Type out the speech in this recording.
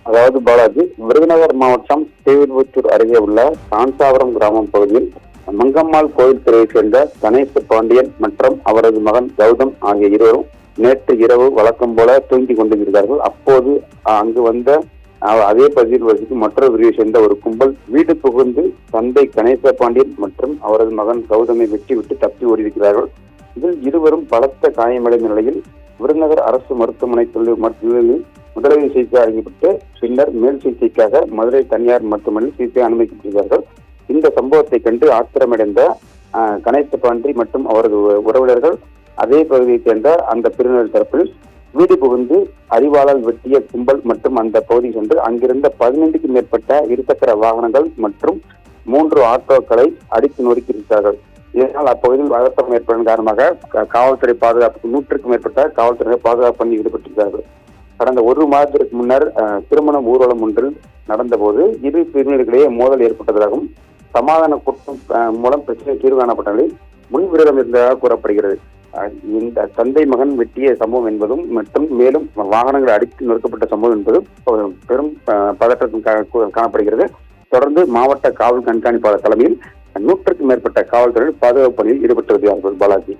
அதாவது பாலாஜி, விருதுநகர் மாவட்டம் ஸ்ரீவில்லிபுத்தூர் அருகே உள்ள காஞ்சாபுரம் கிராமம் பகுதியில் மங்கம்மாள் கோயில் துறையைச் சேர்ந்த கணேச பாண்டியன் மற்றும் அவரது மகன் கௌதம் ஆகிய இருவரும் நேற்று இரவு வழக்கம் போல தூங்கிக் கொண்டிருந்தார்கள். அப்போது அங்கு வந்த அதே பகுதியில் வசிக்கும் மற்றொரு பிரிவை சேர்ந்த ஒரு கும்பல் வீடு புகுந்து தந்தை கணேச பாண்டியன் மற்றும் அவரது மகன் கௌதமை வெட்டிவிட்டு தப்பி ஓடியிருக்கிறார்கள். இதில் இருவரும் பலத்த காயமடைந்த நிலையில் விருதுநகர் அரசு மருத்துவமனையில் முதலுதவி சிகிச்சை அளிக்கப்பட்டு பின்னர் மேல் சிகிச்சைக்காக மதுரை தனியார் மருத்துவமனையில் சிகிச்சை அனுமதிக்கப்பட்டிருக்கிறார்கள். இந்த சம்பவத்தை கண்டு ஆத்திரமடைந்த கணேச பாண்டி மற்றும் அவரது உறவினர்கள் அதே பகுதியைச் சேர்ந்த அந்த பிரிவினர் தரப்பில் வீடு புகுந்து அறிவாளால் வெட்டிய கும்பல் மற்றும் அந்த பகுதி சென்று அங்கிருந்த 15க்கும் மேற்பட்ட இருசக்கர வாகனங்கள் மற்றும் 3 ஆட்டோக்களை அடித்து நொறுக்கியிருக்கிறார்கள். இதனால் அப்பகுதியில் பதட்டம் ஏற்படும் காரணமாக காவல்துறை பாதுகாப்புக்கு 100க்கும் மேற்பட்ட காவல்துறையினர் பாதுகாப்பு பணி ஈடுபட்டிருக்கிறார்கள். கடந்த 1 மாதத்திற்கு முன்னர் திருமண ஊர்வலம் ஒன்றில் நடந்தபோது இரு பிரிவினர்களிடையே மோதல் ஏற்பட்டதாகவும் சமாதான கூட்டம் மூலம் பிரச்சனை தீர்வு காணப்பட்ட நிலையில் முன்விரோதம் இருந்ததாக கூறப்படுகிறது. இந்த தந்தை மகன் வெட்டிய சம்பவம் என்பதும் மற்றும் மேலும் வாகனங்கள் அடித்து நொறுக்கப்பட்ட சம்பவம் என்பதும் பெரும் பதற்றத்தில் காணப்படுகிறது. தொடர்ந்து மாவட்ட காவல் கண்காணிப்பாளர் தலைமையில் 100க்கும் மேற்பட்ட காவல்துறையினர் பாதுகாப்பு பணியில் ஈடுபட்டு வருகிறார்கள். பாலாஜி.